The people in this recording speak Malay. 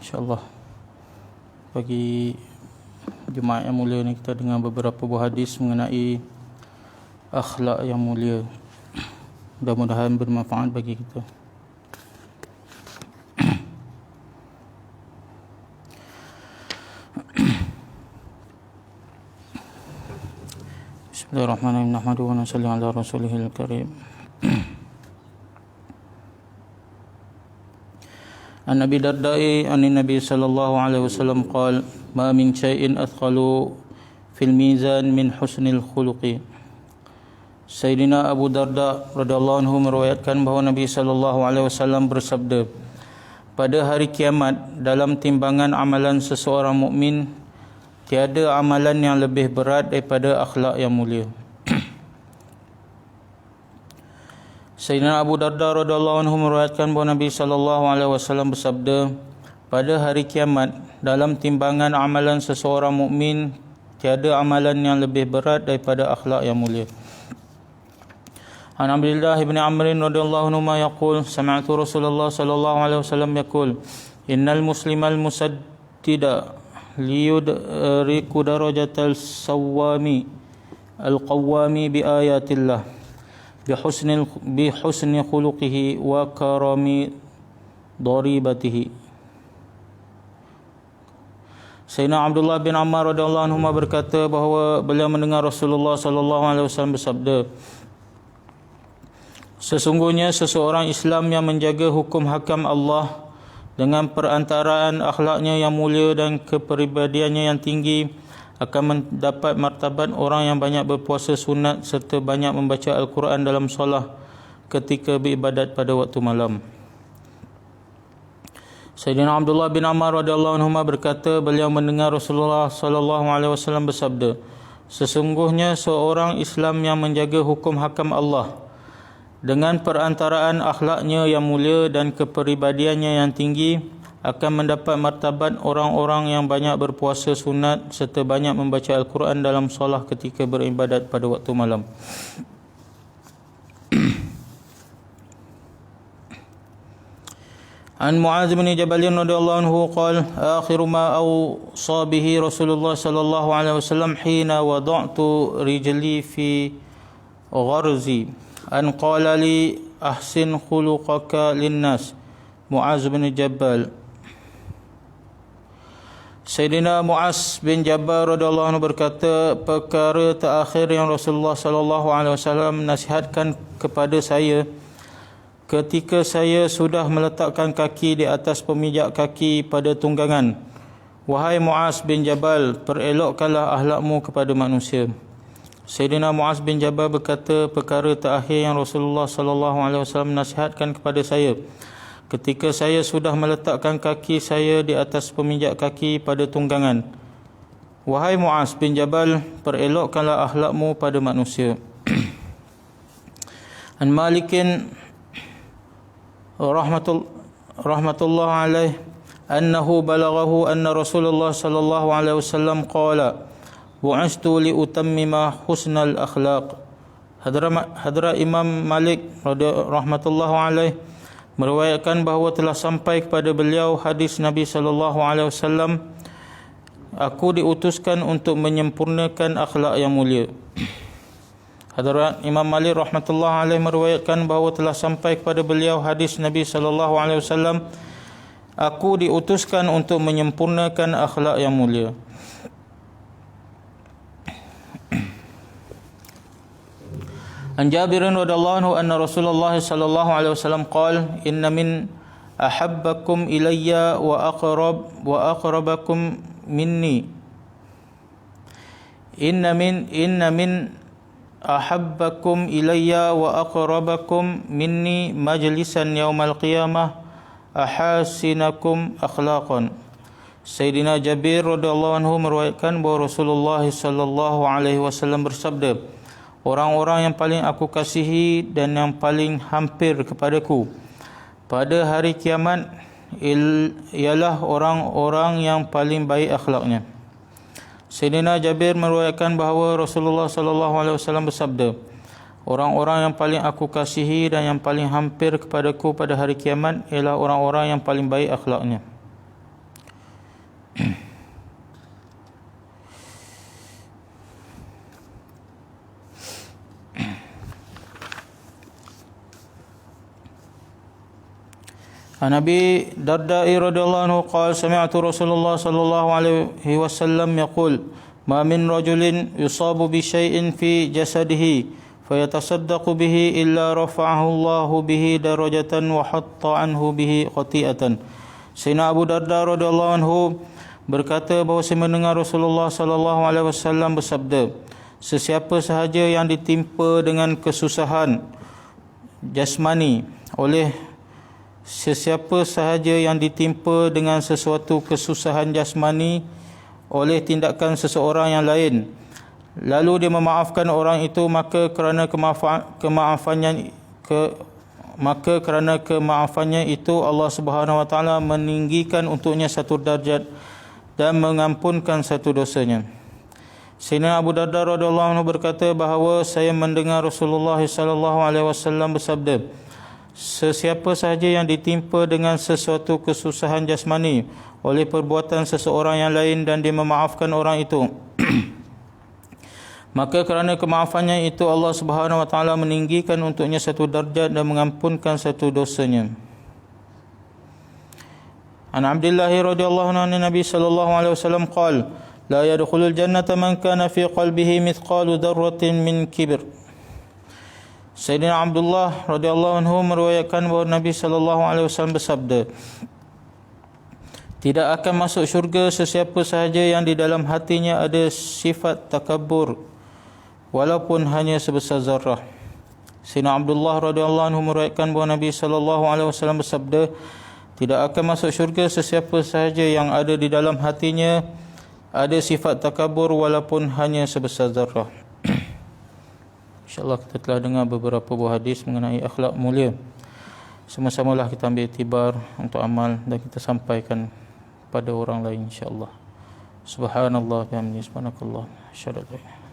InsyaAllah bagi jemaah yang mulia ni, kita dengar beberapa buah hadis mengenai akhlak yang mulia. Mudah-mudahan bermanfaat bagi kita. Bismillahirrahmanirrahim. Nahmaduhu wa nusalli ala rasulihil karim. An Abi Darda'i an Nabi sallallahu alaihi wasallam qala ma min shay'in athqalu fil mizan min husnil khuluqi. Sayyidina Abu Darda radhiyallahu anhu meriwayatkan bahawa Nabi sallallahu alaihi wasallam bersabda, pada hari kiamat dalam timbangan amalan seseorang mukmin tiada amalan yang lebih berat daripada akhlak yang mulia. Sayyidina Abu Darda radhiyallahu anhu meriwayatkan bahawa Nabi sallallahu alaihi wasallam bersabda, pada hari kiamat dalam timbangan amalan seseorang mukmin tiada amalan yang lebih berat daripada akhlak yang mulia. An Abdullah bin Amr radhiyallahu anhu yaqul sami'tu Rasulullah sallallahu alaihi wasallam yaqul innal muslimal musaddida liyudriku darajatal sawami al-qawwami bi ayatillah bihusni khuluqihi wa karami daribatihi. Sayyidina Abdullah bin Amr radhiyallahu anhu berkata bahawa beliau mendengar Rasulullah sallallahu alaihi wasallam bersabda, sesungguhnya seseorang Islam yang menjaga hukum hakam Allah dengan perantaraan akhlaknya yang mulia dan kepribadiannya yang tinggi akan mendapat martabat orang yang banyak berpuasa sunat serta banyak membaca Al-Quran dalam solat ketika beribadat pada waktu malam. Sayyidina Abdullah bin Amr radhiyallahu anhu berkata beliau mendengar Rasulullah sallallahu alaihi wasallam bersabda, sesungguhnya seorang Islam yang menjaga hukum hakam Allah dengan perantaraan akhlaknya yang mulia dan kepribadiannya yang tinggi akan mendapat martabat orang-orang yang banyak berpuasa sunat serta banyak membaca Al-Quran dalam solat ketika beribadat pada waktu malam. An Mu'adz bin Jabal radhiyallahu anhu qala akhiru ma awsa bihi Rasulullah sallallahu alaihi wasallam hina wada'tu rijli fi gharzi an qala li ahsin khuluqaka linnas. Mu'adz bin Jabal. Sayyidina Mu'adz bin Jabal radhiyallahu anhu berkata, perkara terakhir yang Rasulullah sallallahu alaihi wasallam nasihatkan kepada saya ketika saya sudah meletakkan kaki di atas pemijak kaki pada tunggangan, wahai Mu'adz bin Jabal, perelokkanlah akhlakmu kepada manusia. Sayyidina Mu'adz bin Jabal berkata, perkara terakhir yang Rasulullah sallallahu alaihi wasallam nasihatkan kepada saya ketika saya sudah meletakkan kaki saya di atas pemijak kaki pada tunggangan, wahai Mu'adz bin Jabal, perelokkanlah akhlakmu pada manusia. An Malikin rahmatullah alaih annahu balaghahu anna Rasulullah sallallahu alaihi wasallam qala bu'istu li utammima husnal akhlaq. Hadrat Imam Malik rahmatullah alaih meriwayatkan bahawa telah sampai kepada beliau hadis Nabi sallallahu alaihi wasallam, aku diutuskan untuk menyempurnakan akhlak yang mulia. Hadrat Imam Malik rahmatullah alaih meriwayatkan bahawa telah sampai kepada beliau hadis Nabi sallallahu alaihi wasallam, aku diutuskan untuk menyempurnakan akhlak yang mulia. An Jabir radhiyallahu anhu anna Rasulullah sallallahu alaihi wasallam qala inna min ahabbakum ilayya wa aqrabakum minni inna min ahabbakum ilayya wa aqrabakum minni majlisan yaumal qiyamah ahasinakum akhlaqan. Sayyidina Jabir radhiyallahu anhu meriwayatkan bahawa Rasulullah sallallahu alaihi wasallam bersabda, orang-orang yang paling aku kasihi dan yang paling hampir kepadaku pada hari kiamat ialah orang-orang yang paling baik akhlaknya. Sayyidina Jabir meriwayatkan bahawa Rasulullah sallallahu alaihi wasallam bersabda, orang-orang yang paling aku kasihi dan yang paling hampir kepadaku pada hari kiamat ialah orang-orang yang paling baik akhlaknya. An Abi Darda radhiyallahu anhu qala sami'tu Rasulullah sallallahu alaihi wasallam yaqul ma min rajulin yusabu bi syai'in fi jasadihi fayatasaddaqu bihi illa rafa'ahu Allahu bihi darajatan wa hatta anhu bihi khati'atan. Sayyidina Abu Darda radhiyallahu anhu berkata bahawa saya mendengar Rasulullah sallallahu alaihi wasallam bersabda, sesiapa sahaja yang ditimpa dengan kesusahan jasmani oleh sesiapa sahaja yang ditimpa dengan sesuatu kesusahan jasmani oleh tindakan seseorang yang lain, lalu dia memaafkan orang itu, maka kerana kemaafannya itu Allah Subhanahu wa taala meninggikan untuknya satu darjat dan mengampunkan satu dosanya. Sayyidina Abu Darda radhiyallahu anhu berkata bahawa saya mendengar Rasulullah sallallahu alaihi wasallam bersabda, sesiapa sahaja yang ditimpa dengan sesuatu kesusahan jasmani oleh perbuatan seseorang yang lain dan dia memaafkan orang itu, maka kerana kemaafannya itu Allah Subhanahu wa taala meninggikan untuknya satu darjat dan mengampunkan satu dosanya. An Abdullah radhiyallahu anhu Nabi sallallahu alaihi wasallam qala la yadkhulul jannata man kana fi qalbihi mithqalu dzarratin min kibr. Sayyidina Abdullah radhiyallahu anhu meriwayatkan bahawa Nabi sallallahu alaihi wasallam bersabda, tidak akan masuk syurga sesiapa sahaja yang di dalam hatinya ada sifat takabur walaupun hanya sebesar zarrah. Sayyidina Abdullah radhiyallahu anhu meriwayatkan bahawa Nabi sallallahu alaihi wasallam bersabda, tidak akan masuk syurga sesiapa sahaja yang ada di dalam hatinya ada sifat takabur walaupun hanya sebesar zarrah. InsyaAllah kita telah dengar beberapa buah hadis mengenai akhlak mulia. Sama-samalah kita ambil iktibar untuk amal dan kita sampaikan pada orang lain insyaAllah. Subhanallah wa bihamdihi, subhanakallah, asyhadu an la ilaha